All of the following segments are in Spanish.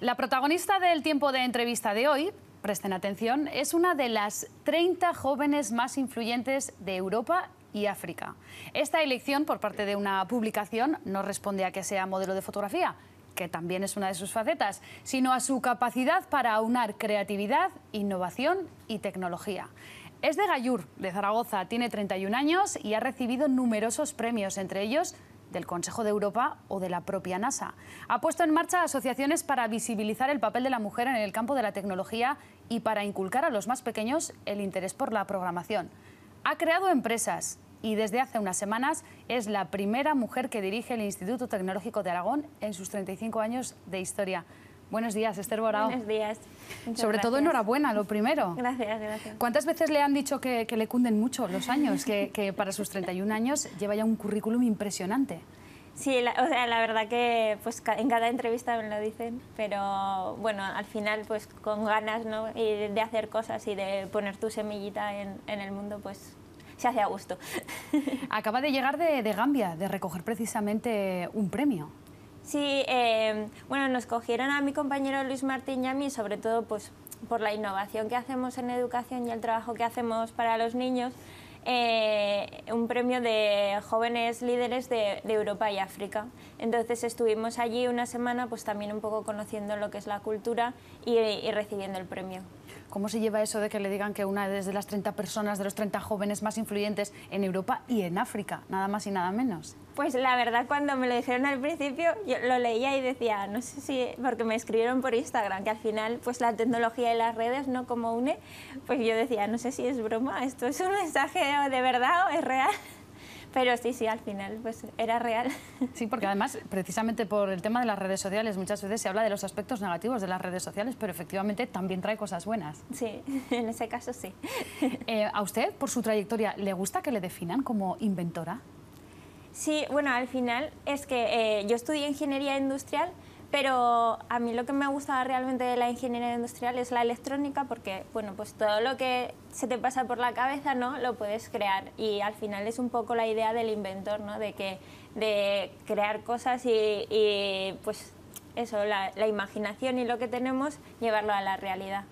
La protagonista del tiempo de entrevista de hoy, presten atención, es una de las 30 jóvenes más influyentes de Europa y África. Esta elección por parte de una publicación no responde a que sea modelo de fotografía, que también es una de sus facetas, sino a su capacidad para aunar creatividad, innovación y tecnología. Es de Gallur, de Zaragoza, tiene 31 años y ha recibido numerosos premios, entre ellos del Consejo de Europa o de la propia NASA. Ha puesto en marcha asociaciones para visibilizar el papel de la mujer en el campo de la tecnología y para inculcar a los más pequeños el interés por la programación. Ha creado empresas y desde hace unas semanas es la primera mujer que dirige el Instituto Tecnológico de Aragón en sus 35 años de historia. Buenos días, Esther Borao. Buenos días. Sobre todo enhorabuena, lo primero. Gracias, gracias. ¿Cuántas veces le han dicho que le cunden mucho los años? Que para sus 31 años lleva ya un currículum impresionante. Sí, la verdad que pues, en cada entrevista me lo dicen, pero bueno, al final pues con ganas, ¿no? Y de hacer cosas y de poner tu semillita en el mundo, pues se hace a gusto. Acaba de llegar de Gambia, de recoger precisamente un premio. Sí, bueno, nos cogieron a mi compañero Luis Martín y a mí, sobre todo pues, por la innovación que hacemos en educación y el trabajo que hacemos para los niños, un premio de jóvenes líderes de Europa y África. Entonces estuvimos allí una semana pues también un poco conociendo lo que es la cultura y recibiendo el premio. ¿Cómo se lleva eso de que le digan que una de las 30 personas, de los 30 jóvenes más influyentes en Europa y en África, nada más y nada menos? Pues la verdad, cuando me lo dijeron al principio, yo lo leía y decía, no sé si, porque me escribieron por Instagram, que al final pues la tecnología y las redes, ¿no? Como une, pues yo decía, no sé si es broma, esto es un mensaje de verdad o es real. Pero sí, al final pues era real. Sí, porque además, precisamente por el tema de las redes sociales, muchas veces se habla de los aspectos negativos de las redes sociales, pero efectivamente también trae cosas buenas. Sí, en ese caso sí. ¿A usted, por su trayectoria, le gusta que le definan como inventora? Sí, bueno, al final es que yo estudié ingeniería industrial, pero a mí lo que me gusta realmente de la ingeniería industrial es la electrónica, porque bueno, pues todo lo que se te pasa por la cabeza, ¿no? Lo puedes crear, y al final es un poco la idea del inventor, ¿no? De crear cosas y pues eso, la imaginación y lo que tenemos, llevarlo a la realidad.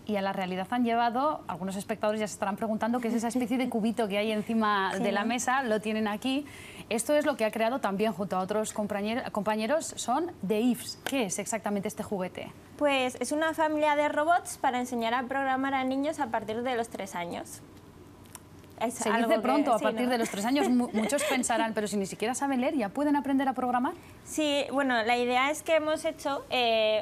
Y a la realidad han llevado, algunos espectadores ya se estarán preguntando qué es esa especie de cubito que hay encima de la mesa, lo tienen aquí. Esto es lo que ha creado también junto a otros compañeros, son The Ifs. ¿Qué es exactamente este juguete? Pues es una familia de robots para enseñar a programar a niños a partir de los 3 años. Se dice pronto, a partir de los 3 años. Muchos pensarán, pero si ni siquiera saben leer, ¿ya pueden aprender a programar? Sí, bueno, la idea es que hemos hecho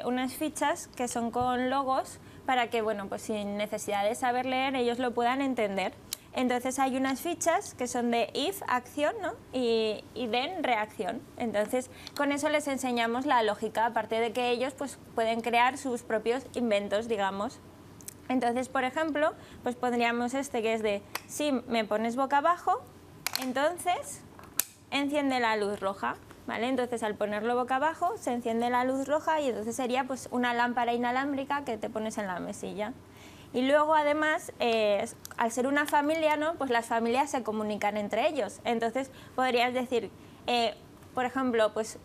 unas fichas que son con logos para que, bueno, pues sin necesidad de saber leer, ellos lo puedan entender. Entonces hay unas fichas que son de if, acción, ¿no? y then, reacción. Entonces con eso les enseñamos la lógica, aparte de que ellos pues, pueden crear sus propios inventos, digamos. Entonces, por ejemplo, pues pondríamos este que es de si me pones boca abajo, entonces enciende la luz roja. ¿Vale? Entonces al ponerlo boca abajo se enciende la luz roja y entonces sería pues una lámpara inalámbrica que te pones en la mesilla. Y luego además, al ser una familia, ¿no? Pues las familias se comunican entre ellos. Entonces podrías decir, por ejemplo, pues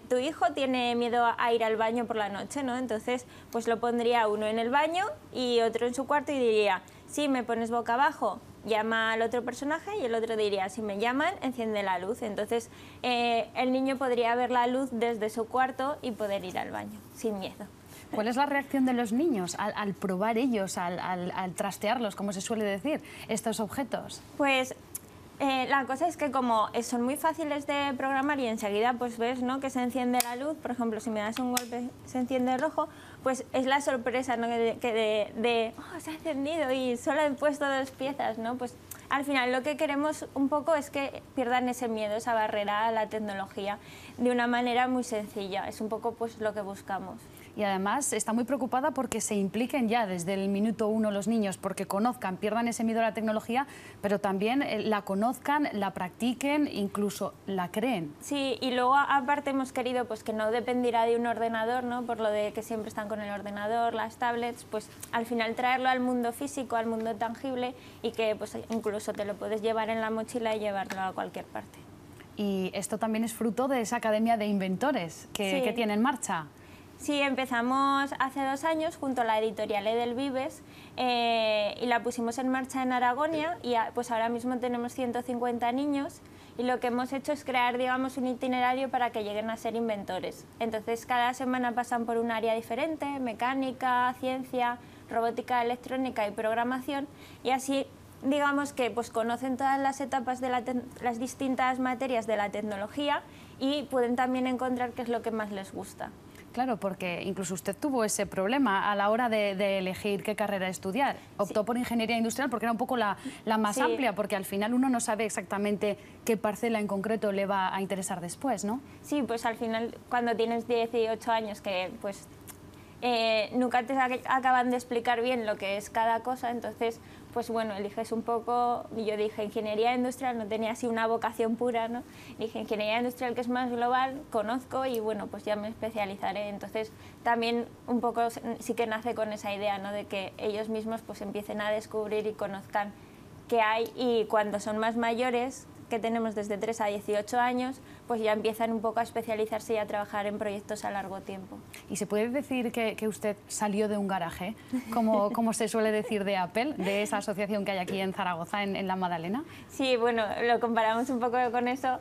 tu hijo tiene miedo a ir al baño por la noche, ¿no? Entonces pues lo pondría uno en el baño y otro en su cuarto y diría, si me pones boca abajo, llama al otro personaje, y el otro diría, si me llaman, enciende la luz. Entonces el niño podría ver la luz desde su cuarto y poder ir al baño sin miedo. ¿Cuál es la reacción de los niños al probar ellos, al trastearlos, como se suele decir, estos objetos? Pues la cosa es que como son muy fáciles de programar y enseguida pues ves, ¿no? Que se enciende la luz, por ejemplo, si me das un golpe se enciende rojo, pues es la sorpresa, ¿no? Oh, se ha encendido y solo he puesto 2 piezas, ¿no? Pues al final lo que queremos un poco es que pierdan ese miedo, esa barrera a la tecnología de una manera muy sencilla, es un poco pues lo que buscamos. Y además está muy preocupada porque se impliquen ya desde el minuto 1 los niños, porque conozcan, pierdan ese miedo a la tecnología, pero también la conozcan, la practiquen, incluso la creen. Sí, y luego aparte hemos querido pues que no dependiera de un ordenador, ¿no? Por lo de que siempre están con el ordenador, las tablets, pues al final traerlo al mundo físico, al mundo tangible, y que pues incluso te lo puedes llevar en la mochila y llevarlo a cualquier parte. Y esto también es fruto de esa academia de inventores que tiene en marcha. Sí, empezamos hace 2 años junto a la editorial Edelvives y la pusimos en marcha en Aragonia y pues ahora mismo tenemos 150 niños y lo que hemos hecho es crear, digamos, un itinerario para que lleguen a ser inventores. Entonces cada semana pasan por un área diferente, mecánica, ciencia, robótica electrónica y programación, y así digamos que pues conocen todas las etapas de las distintas materias de la tecnología y pueden también encontrar qué es lo que más les gusta. Claro, porque incluso usted tuvo ese problema a la hora de elegir qué carrera estudiar. Optó por ingeniería industrial porque era un poco la más amplia, porque al final uno no sabe exactamente qué parcela en concreto le va a interesar después, ¿no? Sí, pues al final cuando tienes 18 años que pues nunca te acaban de explicar bien lo que es cada cosa, entonces pues bueno, eliges un poco. Yo dije ingeniería industrial, no tenía así una vocación pura, ¿no? Dije ingeniería industrial, que es más global, conozco y bueno, pues ya me especializaré. Entonces también un poco sí que nace con esa idea, ¿no? De que ellos mismos pues empiecen a descubrir y conozcan qué hay, y cuando son más mayores, que tenemos desde 3 a 18 años, pues ya empiezan un poco a especializarse y a trabajar en proyectos a largo tiempo. ¿Y se puede decir que usted salió de un garaje, como se suele decir de Apple, de esa asociación que hay aquí en Zaragoza, en La Madalena? Sí, bueno, lo comparamos un poco con eso.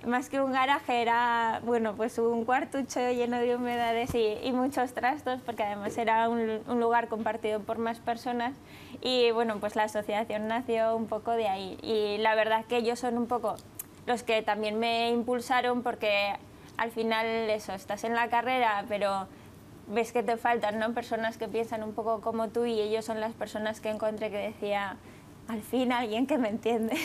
Más que un garaje era, bueno, pues un cuartucho lleno de humedades y muchos trastos, porque además era un lugar compartido por más personas. Y bueno, pues la asociación nació un poco de ahí. Y la verdad que ellos son un poco los que también me impulsaron, porque al final eso, estás en la carrera, pero ves que te faltan, ¿no? Personas que piensan un poco como tú, y ellos son las personas que encontré que decía, al fin alguien que me entiende.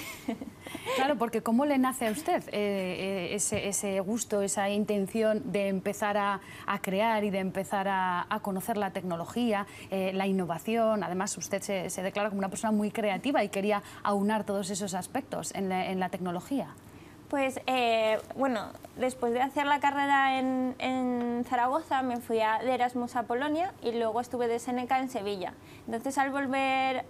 Claro, porque ¿cómo le nace a usted ese gusto, esa intención de empezar a crear y de empezar a conocer la tecnología, la innovación? Además, usted se declara como una persona muy creativa y quería aunar todos esos aspectos en la tecnología. Pues bueno, después de hacer la carrera en Zaragoza me fui de Erasmus a Polonia y luego estuve de Seneca en Sevilla. Entonces al volver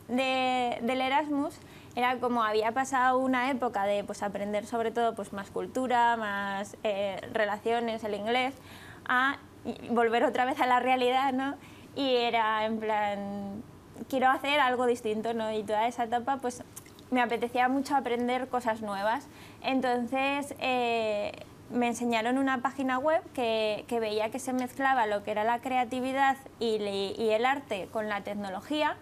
del Erasmus era como había pasado una época de pues, aprender sobre todo pues, más cultura, más relaciones, el inglés, a volver otra vez a la realidad, ¿no? Y era en plan, quiero hacer algo distinto, ¿no? Y toda esa etapa pues me apetecía mucho aprender cosas nuevas. Entonces me enseñaron una página web que veía que se mezclaba lo que era la creatividad y el arte con la tecnología,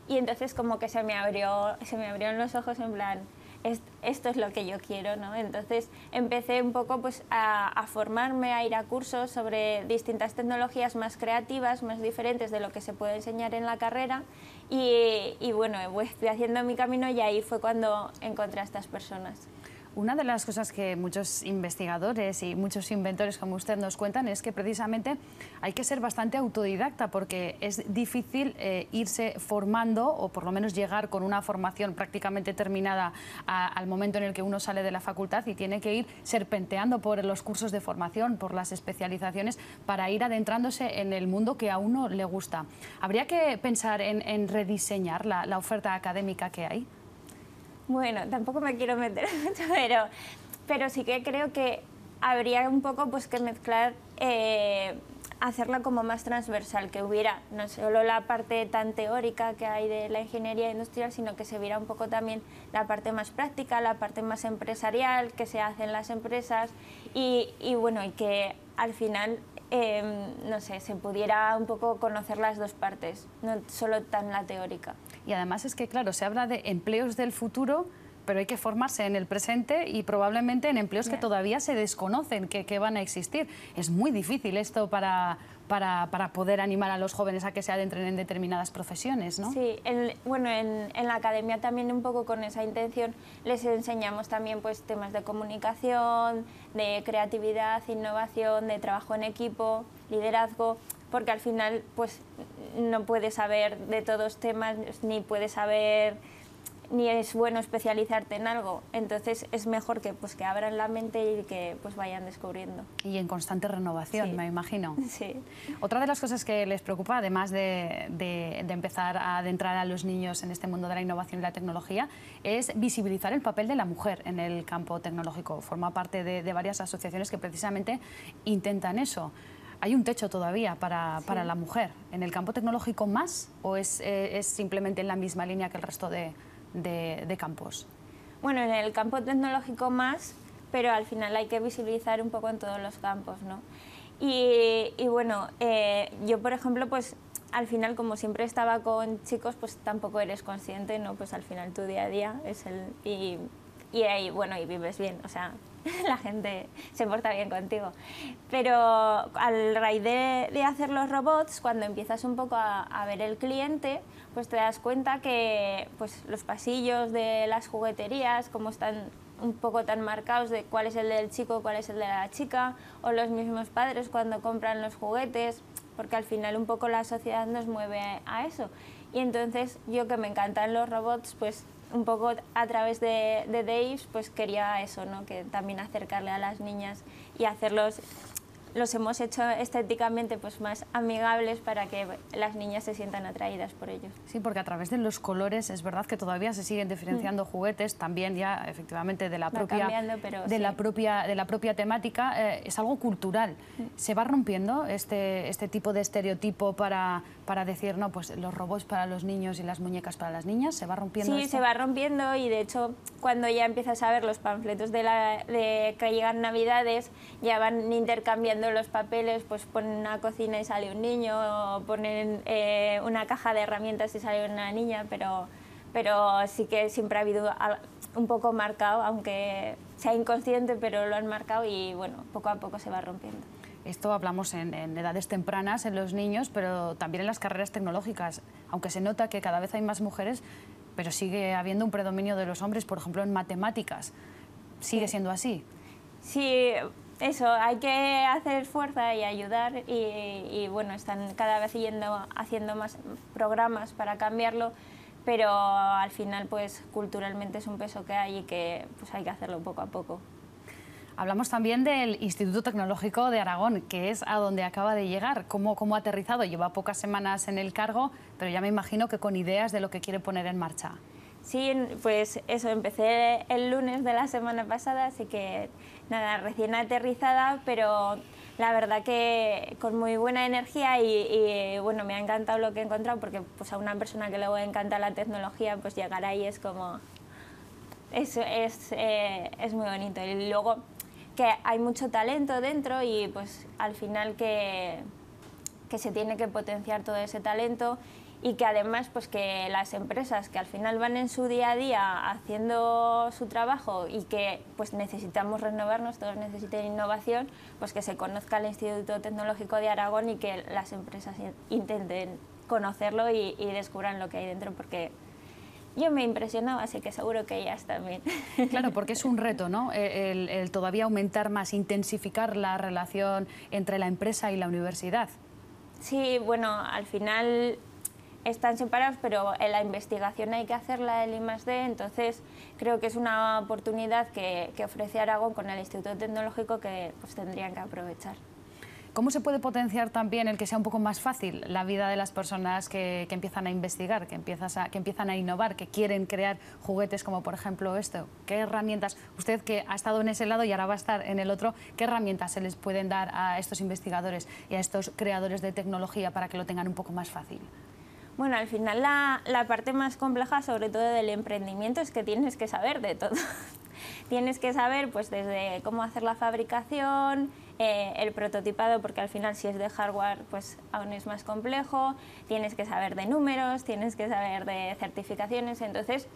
y entonces como que se me abrieron los ojos en plan, esto es lo que yo quiero, ¿no? Entonces empecé un poco pues, a formarme, a ir a cursos sobre distintas tecnologías más creativas, más diferentes de lo que se puede enseñar en la carrera, y bueno, fui haciendo mi camino y ahí fue cuando encontré a estas personas. Una de las cosas que muchos investigadores y muchos inventores como usted nos cuentan es que precisamente hay que ser bastante autodidacta, porque es difícil irse formando, o por lo menos llegar con una formación prácticamente terminada al momento en el que uno sale de la facultad, y tiene que ir serpenteando por los cursos de formación, por las especializaciones, para ir adentrándose en el mundo que a uno le gusta. ¿Habría que pensar en rediseñar la oferta académica que hay? Bueno, tampoco me quiero meter mucho, pero sí que creo que habría un poco pues, que mezclar, hacerla como más transversal, que hubiera no solo la parte tan teórica que hay de la ingeniería industrial, sino que se viera un poco también la parte más práctica, la parte más empresarial que se hace en las empresas, y bueno, y que al final no sé, se pudiera un poco conocer las dos partes, no solo tan la teórica. Y además es que, claro, se habla de empleos del futuro, pero hay que formarse en el presente y probablemente en empleos que todavía se desconocen que van a existir. Es muy difícil esto para poder animar a los jóvenes a que se adentren en determinadas profesiones, ¿no? Sí, bueno, en la academia también un poco con esa intención les enseñamos también pues, temas de comunicación, de creatividad, innovación, de trabajo en equipo, liderazgo, porque al final pues, no puedes saber de todos temas, ni puedes saber, ni es bueno especializarte en algo. Entonces es mejor que, pues, que abran la mente y que pues, vayan descubriendo. Y en constante renovación, sí, me imagino. Sí. Otra de las cosas que les preocupa, además de empezar a adentrar a los niños en este mundo de la innovación y la tecnología, es visibilizar el papel de la mujer en el campo tecnológico. Forma parte de varias asociaciones que precisamente intentan eso. hay un techo todavía para la mujer. ¿En el campo tecnológico más o es simplemente en la misma línea que el resto de campos? Bueno, en el campo tecnológico más, pero al final hay que visibilizar un poco en todos los campos, ¿no? Y bueno, yo por ejemplo, pues al final como siempre estaba con chicos, pues tampoco eres consciente, ¿no? Pues al final tu día a día es y ahí, bueno, y vives bien, o sea, la gente se porta bien contigo. Pero al raíz de hacer los robots, cuando empiezas un poco a ver el cliente, pues te das cuenta que pues, los pasillos de las jugueterías, como están un poco tan marcados de cuál es el del chico, cuál es el de la chica, o los mismos padres cuando compran los juguetes, porque al final un poco la sociedad nos mueve a eso. Y entonces yo que me encantan los robots, pues un poco a través de Dave, pues quería eso, ¿no? Que también acercarle a las niñas y hacerlos, los hemos hecho estéticamente pues más amigables para que las niñas se sientan atraídas por ellos. Sí, porque a través de los colores es verdad que todavía se siguen diferenciando juguetes, también ya efectivamente de la propia temática, es algo cultural. ¿Se va rompiendo este tipo de estereotipo para decir, no, pues los robots para los niños y las muñecas para las niñas? ¿Se va rompiendo Sí, esto? se va rompiendo y de hecho cuando ya empiezas a ver los panfletos de que llegan Navidades, ya van intercambiando los papeles, pues ponen una cocina y sale un niño, o ponen una caja de herramientas y sale una niña, pero sí que siempre ha habido un poco marcado, aunque sea inconsciente, pero lo han marcado y bueno, poco a poco se va rompiendo. Esto hablamos en edades tempranas, en los niños, pero también en las carreras tecnológicas, aunque se nota que cada vez hay más mujeres, pero sigue habiendo un predominio de los hombres, por ejemplo, en matemáticas. ¿Sigue siendo así? Sí, eso, hay que hacer fuerza y ayudar y bueno, están cada vez haciendo más programas para cambiarlo, pero al final pues culturalmente es un peso que hay y que pues hay que hacerlo poco a poco. Hablamos también del Instituto Tecnológico de Aragón, que es a donde acaba de llegar. ¿Cómo ha aterrizado? Lleva pocas semanas en el cargo, pero ya me imagino que con ideas de lo que quiere poner en marcha. Sí, pues eso, empecé el lunes de la semana pasada, así que nada, recién aterrizada, pero la verdad que con muy buena energía y bueno, me ha encantado lo que he encontrado, porque pues a una persona que luego encanta la tecnología, pues llegar ahí es como... es muy bonito. Y luego que hay mucho talento dentro y pues al final que se tiene que potenciar todo ese talento y que además pues que las empresas que al final van en su día a día haciendo su trabajo y que pues necesitamos renovarnos, todos necesitan innovación, pues que se conozca el Instituto Tecnológico de Aragón y que las empresas intenten conocerlo y descubran lo que hay dentro, porque yo me he impresionado, así que seguro que ellas también. Claro, porque es un reto, ¿no? El todavía aumentar más, intensificar la relación entre la empresa y la universidad. Sí, bueno, al final están separados, pero en la investigación hay que hacerla el I+D, entonces creo que es una oportunidad que ofrece Aragón con el Instituto Tecnológico que pues tendrían que aprovechar. ¿Cómo se puede potenciar también el que sea un poco más fácil la vida de las personas que empiezan a investigar, que empiezan a innovar, que quieren crear juguetes como por ejemplo esto? ¿Qué herramientas, usted que ha estado en ese lado y ahora va a estar en el otro, qué herramientas se les pueden dar a estos investigadores y a estos creadores de tecnología para que lo tengan un poco más fácil? Bueno, al final la parte más compleja, sobre todo del emprendimiento, es que tienes que saber de todo. Tienes que saber pues desde cómo hacer la fabricación, el prototipado, porque al final si es de hardware pues aún es más complejo, tienes que saber de números, tienes que saber de certificaciones, entonces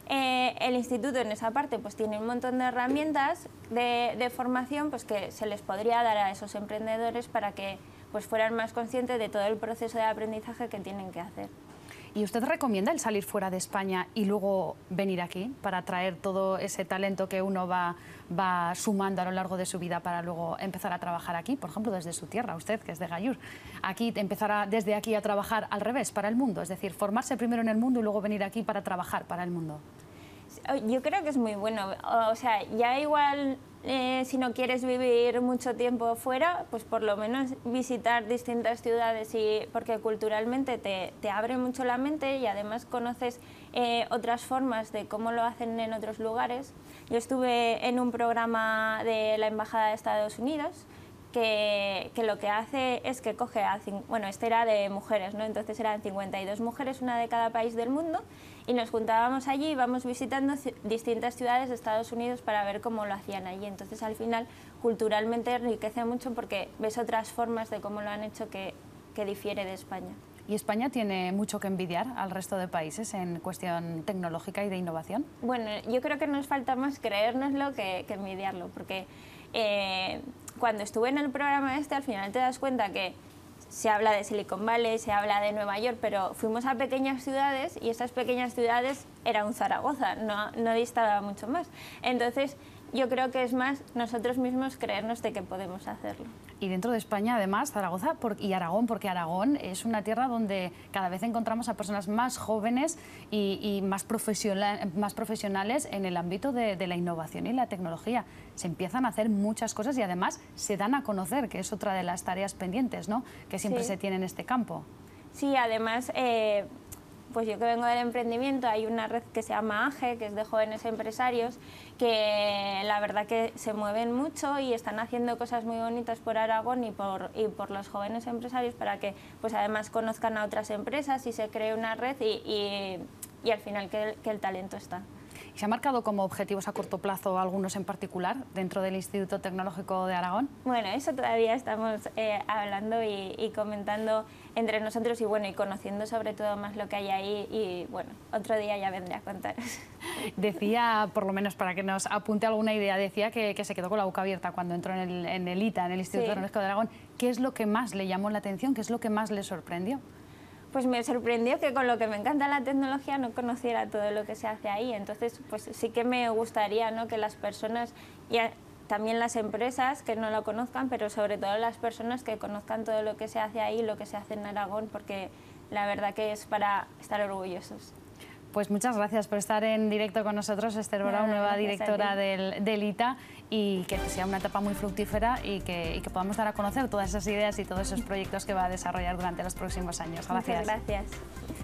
el instituto en esa parte pues tiene un montón de herramientas de formación pues que se les podría dar a esos emprendedores para que pues fueran más conscientes de todo el proceso de aprendizaje que tienen que hacer. ¿Y usted recomienda el salir fuera de España y luego venir aquí para traer todo ese talento que uno va sumando a lo largo de su vida para luego empezar a trabajar aquí? Por ejemplo, desde su tierra, usted que es de Gallur, aquí empezar desde aquí a trabajar al revés, para el mundo, es decir, formarse primero en el mundo y luego venir aquí para trabajar para el mundo. Yo creo que es muy bueno, o sea, ya igual si no quieres vivir mucho tiempo fuera, pues por lo menos visitar distintas ciudades, porque culturalmente te abre mucho la mente y además conoces otras formas de cómo lo hacen en otros lugares. Yo estuve en un programa de la Embajada de Estados Unidos que lo que hace es que coge bueno, este era de mujeres, ¿no? Entonces eran 52 mujeres, una de cada país del mundo, y nos juntábamos allí, íbamos visitando distintas ciudades de Estados Unidos para ver cómo lo hacían allí. Entonces al final culturalmente enriquece mucho porque ves otras formas de cómo lo han hecho que difiere de España. ¿Y España tiene mucho que envidiar al resto de países en cuestión tecnológica y de innovación? Bueno, yo creo que nos falta más creérnoslo que envidiarlo, porque cuando estuve en el programa al final te das cuenta que se habla de Silicon Valley, se habla de Nueva York, pero fuimos a pequeñas ciudades y estas pequeñas ciudades era un Zaragoza, no distaba mucho más. Entonces, yo creo que es más nosotros mismos creernos de que podemos hacerlo. Y dentro de España, además, Zaragoza y Aragón, porque Aragón es una tierra donde cada vez encontramos a personas más jóvenes y más profesionales en el ámbito de la innovación y la tecnología. Se empiezan a hacer muchas cosas y además se dan a conocer, que es otra de las tareas pendientes, ¿no?, que siempre se tiene en este campo. Sí, además, pues yo que vengo del emprendimiento, hay una red que se llama AGE, que es de jóvenes empresarios, que la verdad que se mueven mucho y están haciendo cosas muy bonitas por Aragón y por los jóvenes empresarios para que pues además conozcan a otras empresas y se cree una red y al final que el talento está. ¿Se ha marcado como objetivos a corto plazo algunos en particular dentro del Instituto Tecnológico de Aragón? Bueno, eso todavía estamos hablando y comentando entre nosotros y bueno, y conociendo sobre todo más lo que hay ahí y bueno, otro día ya vendré a contaros. Decía, por lo menos para que nos apunte alguna idea, decía que se quedó con la boca abierta cuando entró en el ITA, en el Instituto Tecnológico de Aragón. ¿Qué es lo que más le llamó la atención? ¿Qué es lo que más le sorprendió? Pues me sorprendió que con lo que me encanta la tecnología no conociera todo lo que se hace ahí. Entonces, pues sí que me gustaría, ¿no?, que las personas, y también las empresas, que no lo conozcan, pero sobre todo las personas que conozcan todo lo que se hace ahí, lo que se hace en Aragón, porque la verdad que es para estar orgullosos. Pues muchas gracias por estar en directo con nosotros, Esther Borau, nueva directora del ITA, y que sea una etapa muy fructífera y que podamos dar a conocer todas esas ideas y todos esos proyectos que va a desarrollar durante los próximos años. Gracias. Muchas gracias.